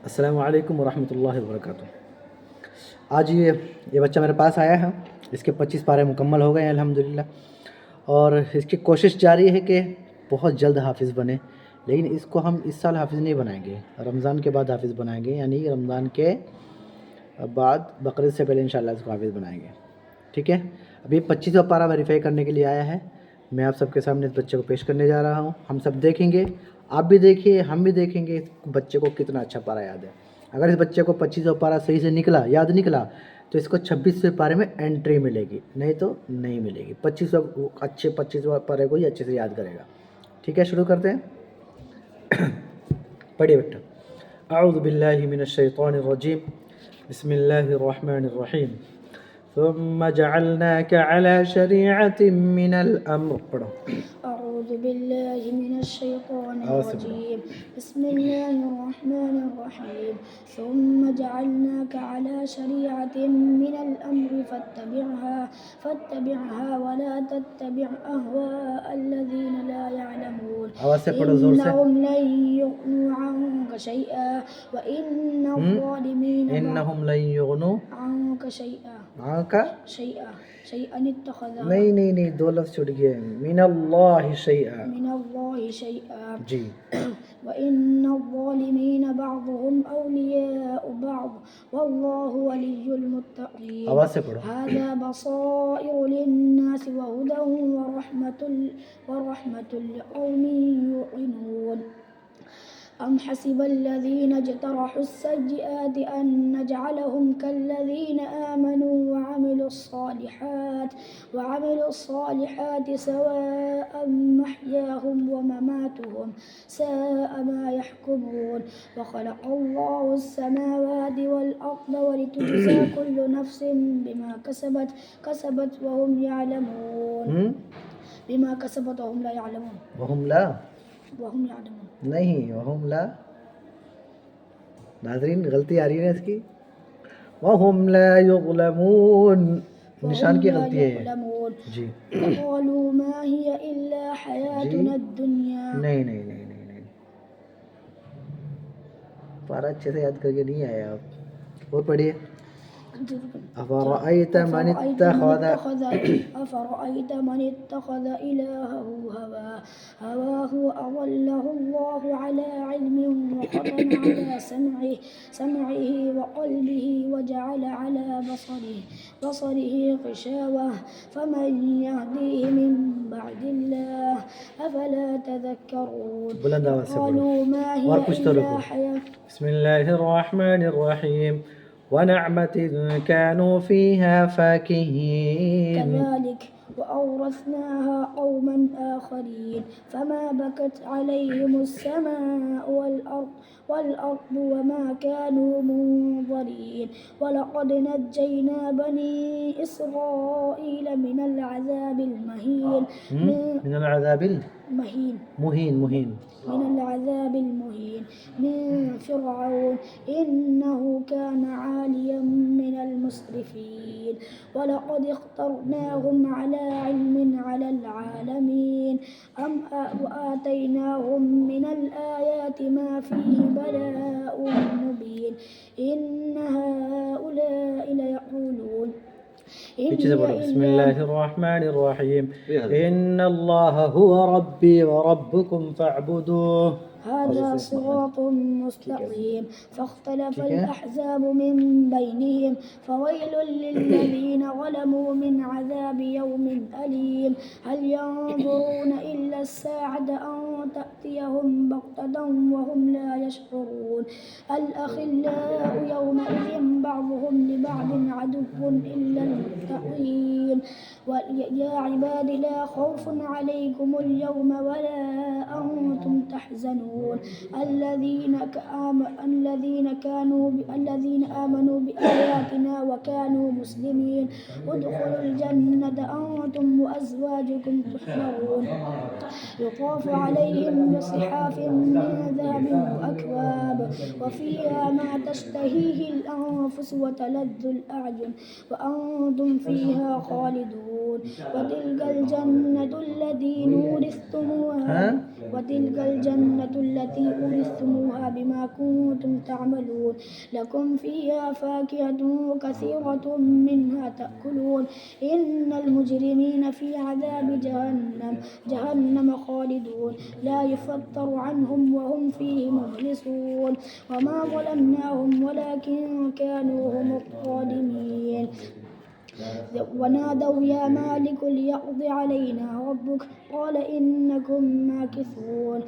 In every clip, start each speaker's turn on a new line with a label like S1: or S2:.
S1: السلام علیکم ورحمۃ اللہ وبرکاتہ۔ آج یہ بچہ میرے پاس آیا ہے، اس کے 25 پارے مکمل ہو گئے ہیں الحمدللہ، اور اس کی کوشش جاری ہے کہ بہت جلد حافظ بنے، لیکن اس کو ہم اس سال حافظ نہیں بنائیں گے، رمضان کے بعد حافظ بنائیں گے، یعنی رمضان کے بعد بقرعید سے پہلے انشاءاللہ اس کو حافظ بنائیں گے، ٹھیک ہے۔ ابھی 25واں پارہ ویریفائی کرنے کے لیے آیا ہے، میں آپ سب کے سامنے اس بچے کو پیش کرنے جا رہا ہوں، ہم سب دیکھیں گے، آپ بھی دیکھیے، ہم بھی دیکھیں گے اس بچے کو کتنا اچھا پارہ یاد ہے۔ اگر اس بچے کو 25واں پارہ صحیح سے نکلا، یاد نکلا، تو اس کو 26ویں پارے میں انٹری ملے گی، نہیں تو نہیں ملے گی۔ 25واں پارے کو ہی اچھے سے یاد کرے گا، ٹھیک ہے۔ شروع کرتے ہیں، پڑھیے بیٹا۔ اعوذ باللہ من الشیطان الرجیم، بسم اللہ الرحمن الرحیم۔ ثم جعلناك على شريعة من الأمر، پڑھو۔
S2: أعوذ بالله من الشيطان الرجيم، بسم الله الرحمن الرحيم۔ ثم جعلناك على شريعة من الأمر فاتبعها ولا تتبع أهواء الذين لا يعلمون إنهم لن يغنوا عنك شيئا وإن الظالمين
S1: إنهم لن يغنوا
S2: عنك شيئا اتخذها
S1: نہیں، دو لفظ چھوٹ گئے، من اللہ شیئا، جی۔
S2: وَإِنَّ الظَّالِمِينَ بَعْضُهُمْ أَوْلِيَاءُ بَعْضٍ وَاللَّهُ وَلِيُّ الْمُتَّقِينَ
S1: آواز سے پڑھو۔
S2: هَذَا بَصَائِرُ لِلنَّاسِ وَهُدًى وَرَحْمَةٌ لِقَوْمٍ يُوقِنُونَ أَمْ حَسِبَ الَّذِينَ اجْتَرَحُوا السَّيِّئَاتِ أَن نَّجْعَلَهُمْ كَالَّذِينَ آمَنُوا وَعَمِلُوا الصَّالِحَاتِ سَوَاءً مَّحْيَاهُمْ وَمَمَاتُهُمْ سَاءَ مَا يَحْكُمُونَ وَخَلَقَ اللَّهُ السَّمَاوَاتِ وَالْأَرْضَ وَلِتُجْزَىٰ كُلُّ نَفْسٍ بِمَا كَسَبَتْ وَهُمْ يَعْلَمُونَ
S1: وَهُمْ لا ناظرین غلطی آ رہی ہے اس کی، وَهُمْ لَا يُظْلَمُونَ، نشان کی غلطی ہے جی۔
S2: وَقَالُوا مَا هِيَ إِلَّا حَيَاتُنَا الدُّنْيَا،
S1: نہیں، پارا اچھے سے یاد کر کے نہیں آیا آپ، اور پڑھیے۔ أفرأيت من اتخذ
S2: إلهه هواه وأضله الله على علم وختم على سمعه وقلبه وجعل على بصره غشاوة فمن يهديه من بعد الله أفلا تذكرون قالوا ما هي إلا حياة
S1: بسم الله الرحمن الرحيم ونعمة كانوا فيها فاكهين
S2: كذلك وأورثناها قوما آخرين فما بكت عليهم السماء والأرض وما كانوا منظرين ولقد نجينا بني إسرائيل من العذاب المهين من فرعون إنه كان عاليا من المسرفين ولقد اخترناهم على علم على العالمين وآتيناهم من الآيات ما فيه بلاء مبين إن هؤلاء ليقولون
S1: بسم الله الرحمن الرحيم إن الله هو ربي وربكم فاعبدوه
S2: هذا صراط مستقيم فاختلف الأحزاب من بينهم فويل للذين ظلموا من عذاب يوم أليم هل ينظرون إلا الساعة أن تأتيهم بغتة وهم لا يشعرون الأخلاء يومئذ بعضهم لبعض عدو إلا المتقين يا عباد لا خوف عليكم اليوم ولا أنتم تحزنون الذين آمنوا بآياتنا وكانوا مسلمين ادخلوا الجنة أنتم وأزواجكم تحبرون يطاف عليهم بصحاف من ذهب وأكواب وفيها ما تشتهيه الأنفس وتلذ الأعين وأنتم فيها خالدون وتلك الجنة التي نورثتموها وتلك الجنة التي أورثتموها بما كنتم تعملون لكم فيها فاكهة كثيرة منها تأكلون إن المجرمين في عذاب جهنم خالدون لا يفتر عنهم وهم فيه مبلسون وما ظلمناهم ولكن كانوا هم الظالمين ونادوا يا مالك ليقض علينا ربك قال إنكم ماكثون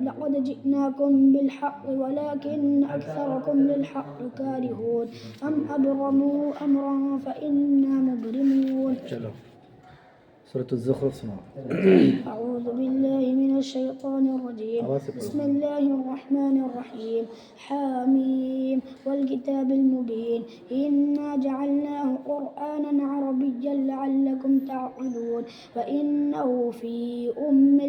S2: لقد جئناكم بالحق ولكن أكثركم للحق كارهون أم أبرموا أمرا فإنا مبرمون.
S1: چلو سورة الزخرف سناؤ.
S2: أعوذ بالله من الشيطان الرجيم بسم الله الرحمن الرحيم حاميم والكتاب المبين إنا جعلناه قرآنا عربيا لعلكم تعقلون وإنه في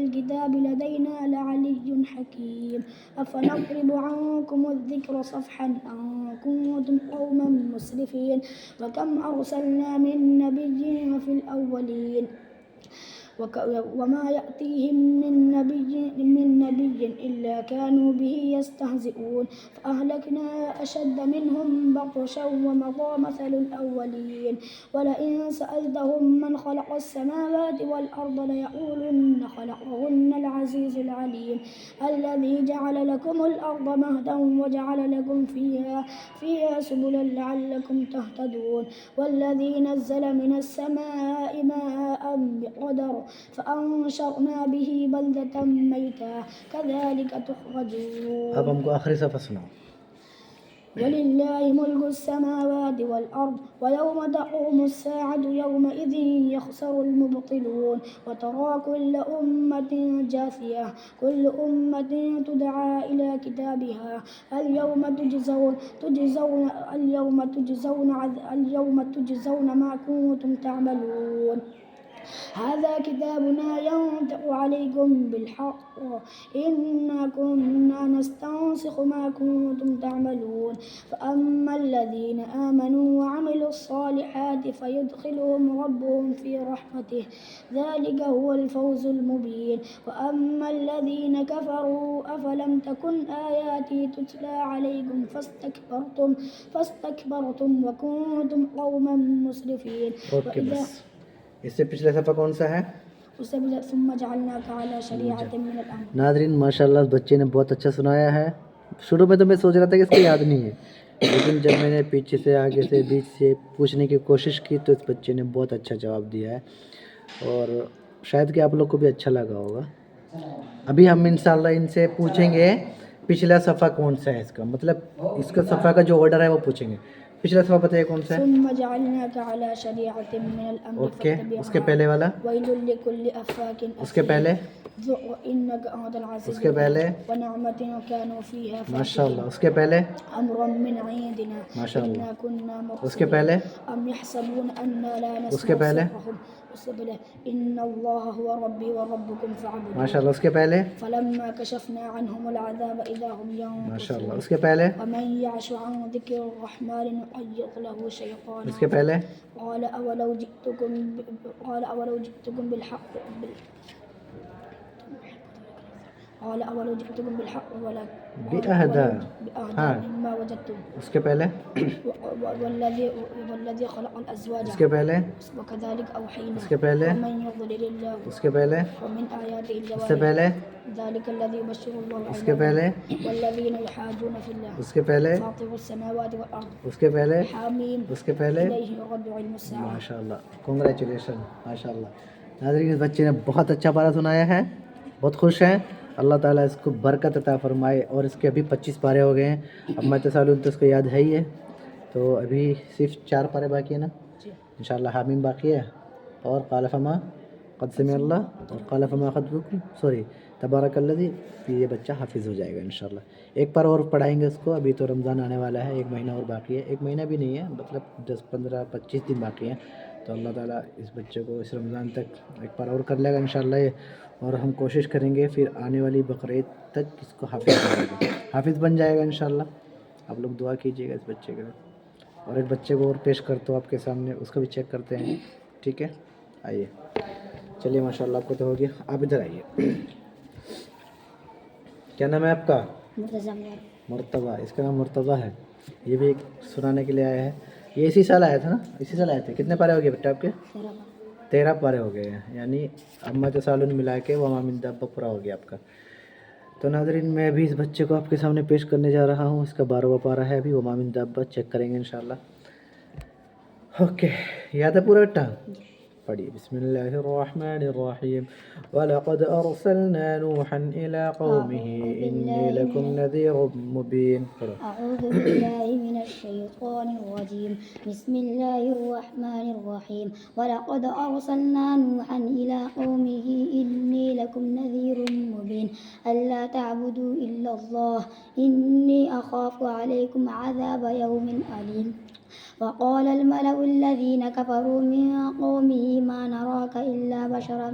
S2: الكتاب لدينا لعلي حكيم أفنضرب عنكم الذكر صفحا أن كنتم قوما مسرفين وكم أرسلنا من نبي في الأولين وما يأتيهم من نبي إلا كانوا به يستهزئون فأهلكنا أشد منهم بطشا ومضى مثل الأولين ولئن سألتهم من خلق السماوات والأرض ليقولن خلقهن العزيز العليم الذي جعل لكم الأرض مهدا وجعل لكم فيها سبلا لعلكم تهتدون والذي نزل من السماء ماء بقدر فأنشرنا به بلدة ميتا كذلك تخرجون.
S1: اب ہم کو آخری صفحہ سناؤ.
S2: ولله ملك السماوات والأرض ويوم تقوم الساعة يومئذ يخسر المبطلون وترى كل أمة جاثية كل أمة تدعى إلى كتابها اليوم تجزون ما كنتم تعملون هذا كتابنا ينطق عليكم بالحق إنا كنا نستنسخ ما كنتم تعملون فأما الذين آمنوا وعملوا الصالحات فيدخلهم ربهم في رحمته ذلك هو الفوز المبين وأما الذين كفروا أفلم تكن آياتي تتلى عليكم فاستكبرتم وكنتم قوما مسرفين.
S1: اس سے پچھلا صفحہ کون سا ہے؟
S2: ثم جعلناك على شريعة من الأمر.
S1: ناظرین ماشاءاللہ اس بچے نے بہت اچھا سنایا ہے. شروع میں تو میں سوچ رہا تھا کہ اس کو یاد نہیں ہے لیکن جب میں نے پیچھے سے آگے سے بیچ سے پوچھنے کی کوشش کی تو اس بچے نے بہت اچھا جواب دیا ہے اور شاید کہ آپ لوگ کو بھی اچھا لگا ہوگا. ابھی ہم انشاءاللہ ان سے پوچھیں گے پچھلا صفحہ کون سا ہے اس کا مطلب اس کا صفحہ کا جو آرڈر ہے وہ پوچھیں گے. پچھلا صفحہ پتہ ہے کون سا ہے؟
S2: ثم جعلناك على شريعة من الأمر
S1: اوکے اس کے پہلے والا
S2: ويل لكل أفاك
S1: اس کے پہلے
S2: ذق إنك أنت العزيز
S1: اس کے پہلے
S2: ونعمة كانوا فيها
S1: ماشاءاللہ اس کے پہلے
S2: أمر من عندنا
S1: ماشاءاللہ
S2: إنا كنا
S1: اس کے پہلے
S2: أم يحسبون أننا لا
S1: اس کے
S2: نسمع
S1: پہلے
S2: سرهم إن الله هو ربي وربكم فاعبدوه
S1: ماشاءاللہ اس کے پہلے
S2: فلما كشفنا عنهم العذاب إذا هم
S1: ماشاءاللہ
S2: ينكثون
S1: اس کے پہلے
S2: ومن يعش عن ذكر الرحمن نقيض له شيطانا
S1: اس کے پہلے
S2: قال أولو جئتكم بالحق ولا
S1: بأهدى
S2: مما وجدتم
S1: اس کے پہلے
S2: والذي خلق الأزواج
S1: اس کے پہلے
S2: وكذلك أوحينا
S1: اس کے پہلے
S2: ومن يضلل الله
S1: اس کے پہلے
S2: ومن آياته
S1: اس سے
S2: الجوارح
S1: پہلے
S2: ذلك الذي يبشر الله
S1: اس کے پہلے
S2: والذين يحاجون في الله
S1: اس کے پہلے
S2: فاطر السماوات والأرض
S1: اس کے پہلے
S2: حاميم
S1: اس کے پہلے
S2: إليه يرد علم الساعة.
S1: ماشاءاللہ کنگریچولیشن ماشاءاللہ. ناظرین اس بچے نے بہت اچھا پارہ سنایا ہے بہت خوش ہیں. اللہ تعالیٰ اس کو برکت عطا فرمائے اور اس کے ابھی 25 پارے ہو گئے ہیں. اب میں تصالون تو اس کو یاد ہے ہی ہے تو ابھی صرف 4 پارے باقی ہیں نا انشاءاللہ. حامیم باقی ہے اور قال فما قد سمع اللہ اور قال فما خطبکم تبارک الذی. پھر یہ بچہ حافظ ہو جائے گا انشاءاللہ. ایک بار اور پڑھائیں گے اس کو. ابھی تو رمضان آنے والا ہے 1 مہینہ اور باقی ہے. 1 مہینہ بھی نہیں ہے مطلب 10 15 25 دن باقی ہیں تو اللہ تعالیٰ اس بچے کو اس رمضان تک ایک بار اور کر لے گا انشاءاللہ. اور ہم کوشش کریں گے پھر آنے والی بقرعید تک اس کو حافظ بن جائے گا انشاءاللہ. آپ لوگ دعا کیجیے گا اس بچے کے. اور ایک بچے کو اور پیش کرتا ہوں آپ کے سامنے اس کو بھی چیک کرتے ہیں. ٹھیک ہے. آئیے چلیے ماشاء اللہ آپ کو تو ہو گیا. آپ ادھر آئیے. کیا نام ہے آپ کا؟ مرتضیٰ. اس کا نام مرتضیٰ ہے. یہ بھی ایک سنانے کے لیے آیا ہے. یہ اسی سال آیا تھا نا؟ اسی سال آئے تھے. کتنے پارے ہو گئے بیٹا آپ کے؟ 13 پارے ہو گئے ہیں. یعنی امت سالن ملا کے وما من دابہ پورا ہو گیا آپ کا. تو ناظرین میں ابھی اس بچے کو آپ کے سامنے پیش کرنے جا رہا ہوں. اس کا 12واں پارہ ہے ابھی وما من دابہ. چیک کریں گے انشاءاللہ. اوکے یاد ہے پورا بیٹا؟ پڑھیے. بسم اللہ الرحمن الرحیم. وَلَقَدْ أَرْسَلْنَا نُوحًا إِلَىٰ قَوْمِهِ إِنِّي لَكُمْ نَذِيرٌ مُّبِينٌ.
S2: أعوذ بالله من الشيطان الرجيم. بسم الله الرحمن الرحيم. ولقد أرسلنا نوحا إلى قومه إني لكم نذير مبين ألا تعبدوا إلا الله إني أخاف عليكم عذاب يوم أليم. وقال الملأ الذين كفروا من قومه ما نراك إلا بشرا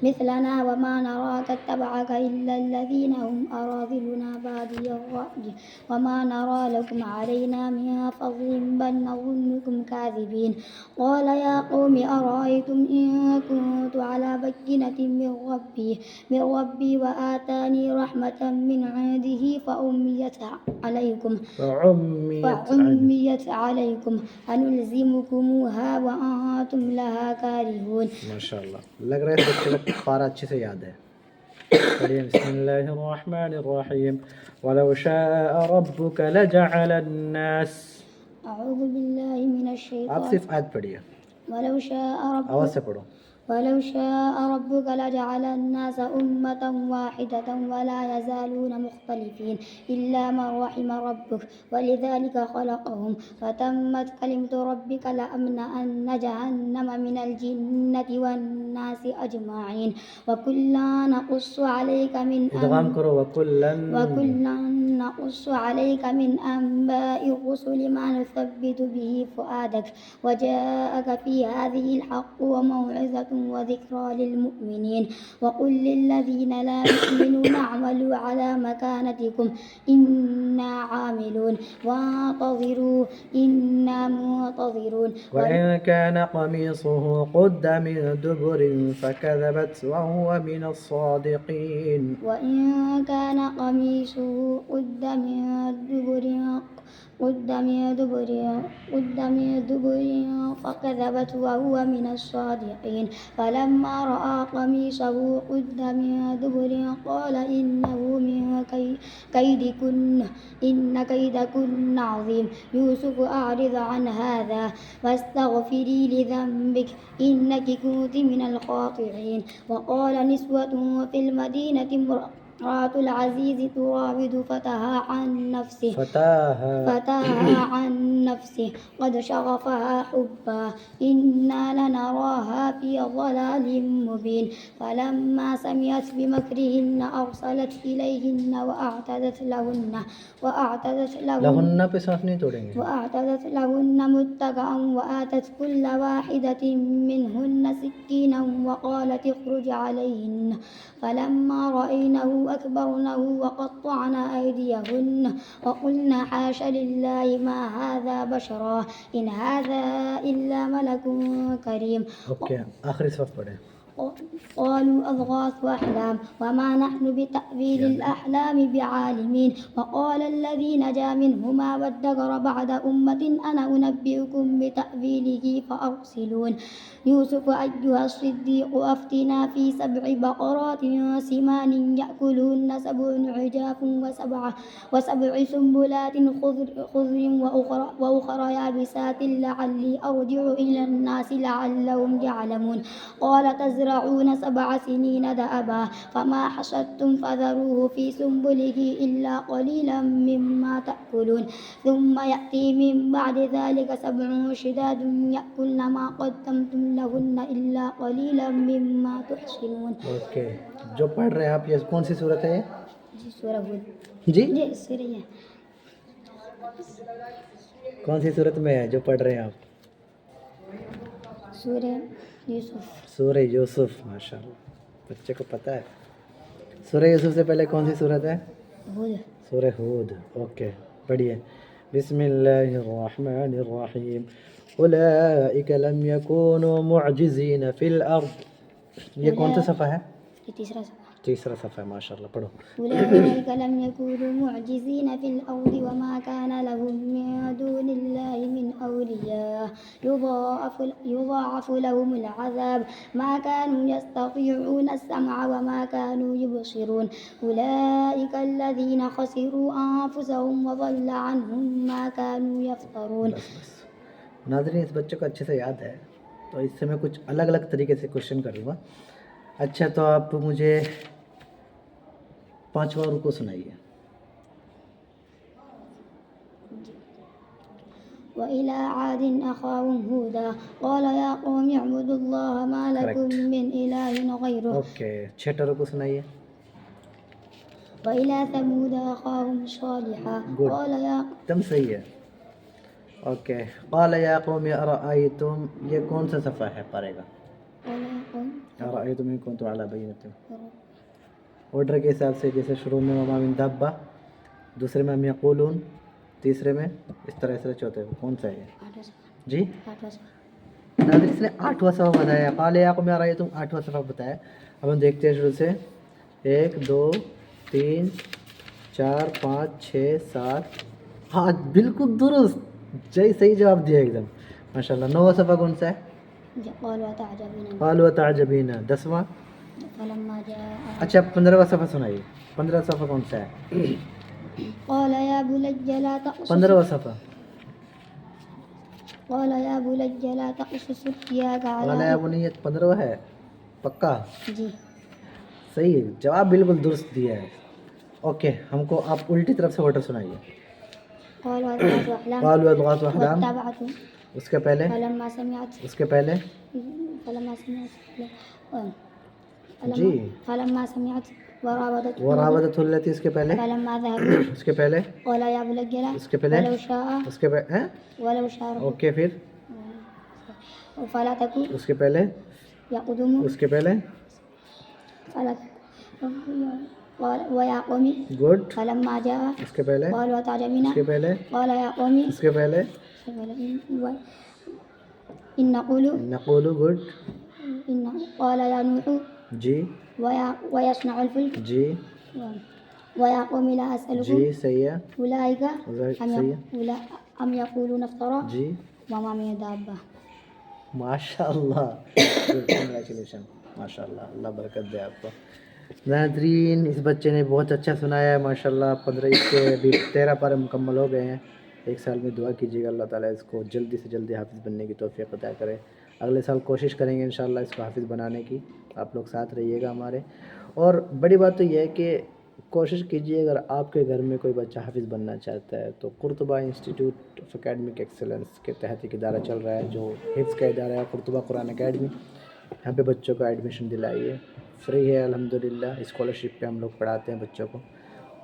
S2: مثلنا وما نراك اتبعك إلا الذين هم أراذلنا بادي الرأي وما نرى لكم علينا من فضل بل نظنكم كاذبين. قال يا قوم أرأيتم إن كنت على بينة من ربي وآتاني رحمة من عنده فأميت عليكم أنلزمكموها وأنتم لها كارهون.
S1: ماشاء اللہ لگ رہا ہے اس بچے کو پارہ اچھے سے یاد ہے. پڑھیے. بسم اللہ الرحمن الرحیم. ولو شاء ربك لجعل الناس.
S2: أعوذ بالله من الشيطان.
S1: آپ صرف آیت پڑھیے.
S2: ولو شاء
S1: آواز سے پڑھو.
S2: ربك لجعل الناس أمة واحدة ولا يزالون مختلفين إلا من رحم ربك ولذلك خلقهم فتمت كلمة ربك لأملأن جهنم من الجنة والناس أجمعين. وكلا نقص عليك من أنباء الرسل ما نثبت به فؤادك وجاءك في هذه الحق وموعظة وذكرى للمؤمنين. وقل للذين لا يؤمنون اعملوا على مكانتكم إنا عاملون وانتظروا إنا منتظرون.
S1: وإن كان قميصه قد من دبر فكذبت وهو من الصادقين.
S2: وإن كان قميصه قد من دبر فكذبت وهو من الصادقين. فلما رأى قميصه قد من دبر قال إنه من كيدكن إن كيدكن عظيم. يوسف أعرض عن هذا واستغفري لذنبك إنك كنت من الخاطئين. وقال نسوة في المدينة امرأة العزيز تراود فتاها عن نفسه قد شغفها حبا إنا لنراها في ضلال مبين. فلما سمعت بمكرهن أرسلت إليهن
S1: لہن پہ سانس نہیں توڑیں گے.
S2: وأعتدت لهن متكئا وآتت كل واحدة منهن سكينا وقالت اخرج عليهن. فلما رأينه أكبرنه وقطعن أيديهن وقلن حاش لله ما هذا بشرا إن هذا إلا ملك كريم.
S1: اوکے آخری صف پڑھیں.
S2: قالوا أضغاث أحلام وما نحن بتأويل الأحلام بعالمين. وقال الذي نجا منهما وادكر بعد أمة أنا أنبئكم بتأويله فأرسلون. يوسف أيها الصديق أفتنا في 7 بقرات سمان يأكلهن 7 عجاف و7 سنبلات خضر وأخرى يابسات لعلي أرجع إلى الناس لعلهم يعلمون. قال تزرعون 7 سنين دأبا فما حصدتم فذروه في سنبله إلا قليلا مما تأكلون ثم يأتي من بعد ذلك 7 شداد يأكلن ما قدمتم لهن إلا قليلا مما تحصنون.
S1: اوکے جو پڑھ رہے ہیں آپ یہ کون سی صورت ہے؟
S2: سورہ ہود.
S1: جی
S2: سورہ
S1: کون سی صورت میں ہے جو پڑھ رہے ہیں آپ؟
S2: سورہ یوسف.
S1: سورہ یوسف. ماشاء اللہ بچے کو پتہ ہے. سورہ یوسف سے پہلے کون سی صورت ہے؟
S2: ہود.
S1: سورہ ہود. اوکے پڑھیے. بسم اللہ الرحمن الرحیم. اولئک لم یکونوا معجزین فی الارض. یہ کون سا صفحہ ہے؟
S2: یہ تیسرا صفحہ.
S1: تیسرا صفحہ ہے. ماشاء اللہ پڑھو.
S2: أولئك لم يكونوا معجزين في الأرض وما كان لهم من دون الله من أولياء يضاعف لهم العذاب ما كانوا يستطيعون السمع وما كانوا يبصرون أولئك الذين خسروا أنفسهم وضل عنهم ما كانوا يفترون.
S1: بس ناظرین اس بچے کو اچھے سے یاد ہے تو اس سے میں کچھ الگ الگ طریقے سے کوشچن کروں گا. اچھا تو آپ مجھے 5واں رکوع سنائیے.
S2: وإلى عاد أخاهم هودا قال يا قوم اعبدوا الله ما لكم من إله غيره.
S1: اوکے 6واں رکوع سنائیے.
S2: وإلى ثمود أخاهم صالحا قال يا
S1: تم صحیح ہے. اوکے قال یا قوم ارأیتم. یہ کون سا صفحہ ہے پارے گا؟ ارأیتم ان کنتم علی بینۃ. آرڈر کے حساب سے جیسے شروع میں وما من دابہ، دوسرے میں ہم یقولون، تیسرے میں اس طرح سے چوتھے میں کون سا ہے؟ جی ناظرین اس نے 8واں صفحہ بتایا. قال یا قوم ارأیتم 8واں صفحہ بتایا. اب ہم دیکھتے ہیں شروع سے 1 2 3 4 5 6 7 8. بالکل درست صحیح جواب دیا ایک دم ماشاء اللہ. 9واں صفحہ کون سا ہے؟ قالوا تعجبین. 10واں. اچھا 15واں صفحہ سنائیے. 15واں صفحہ کون سا ہے؟
S2: قال يا بني لا تقصص
S1: 15واں صفحہ.
S2: قال يا بني لا تقصص رؤياك
S1: قال
S2: على
S1: یا بنیت 15واں ہے پکا؟
S2: جی
S1: صحیح جواب بالکل درست دیا ہے. اوکے ہم کو آپ الٹی طرف سے آرڈر سنائیے.
S2: قالوا أضغاث أحلام
S1: قالوا اضغاث احلام.
S2: واتبعتم
S1: اس کے پہلے
S2: فلما سمعت
S1: اس کے پہلے جی
S2: فلما سمعت
S1: وراودته التي. اس کے پہلے
S2: فلما ذهبوا
S1: اس کے پہلے
S2: قال يا بني لا
S1: اس کے پہلے
S2: ولو شاء
S1: اس کے پہلے
S2: ولو شاء
S1: اوکے پھر
S2: فلا تكن
S1: اس کے پہلے
S2: يقدم
S1: اس کے پہلے
S2: فلا قال ويا قوم
S1: گڈ.
S2: فلما جاء
S1: اس کے پہلے
S2: قالوا تعجبين
S1: اس کے پہلے
S2: قال يا قوم
S1: اس کے پہلے
S2: إن نقول
S1: نقول. گڈ.
S2: إن قال يا نوح
S1: جی
S2: ويصنع الفلك
S1: جی
S2: ويا قوم لا أسألكم
S1: جی صحیح ہے.
S2: أولئك
S1: صحیح ہے.
S2: أم يقولون افترى
S1: جی
S2: وما من دابة.
S1: ماشاء اللہ. کنگریچولیشن ماشاء اللہ. اللہ برکت دے آپ کو. ناظرین اس بچے نے بہت اچھا سنایا ہے ماشاء اللہ. 15 اس کے ابھی 13 پارے مکمل ہو گئے ہیں. ایک سال میں دعا کیجیے گا اللہ تعالیٰ اس کو جلدی سے جلدی حافظ بننے کی توفیق عطا کرے. اگلے سال کوشش کریں گے انشاءاللہ اس کو حافظ بنانے کی. آپ لوگ ساتھ رہیے گا ہمارے. اور بڑی بات تو یہ ہے کہ کوشش کیجیے اگر آپ کے گھر میں کوئی بچہ حافظ بننا چاہتا ہے تو قرطبہ انسٹیٹیوٹ آف اکیڈمک ایکسلنس کے تحت ایک ادارہ چل رہا ہے جو حفظ کا ادارہ ہے قرطبہ قرآن اکیڈمی. یہاں پہ بچوں کو ایڈمیشن دلائیے. فری ہے الحمدللہ. اسکالرشپ پہ ہم لوگ پڑھاتے ہیں بچوں کو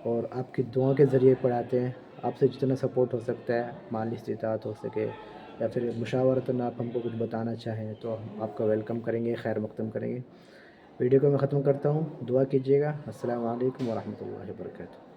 S1: اور آپ کی دعاؤں کے ذریعے پڑھاتے ہیں. آپ سے جتنا سپورٹ ہو سکتا ہے مالی استطاعت ہو سکے یا پھر مشاورتاً آپ ہم کو کچھ بتانا چاہیں تو ہم آپ کا ویلکم کریں گے, خیر مقدم کریں گے. ویڈیو کو میں ختم کرتا ہوں. دعا کیجیے گا. السلام علیکم ورحمۃ اللہ وبرکاتہ.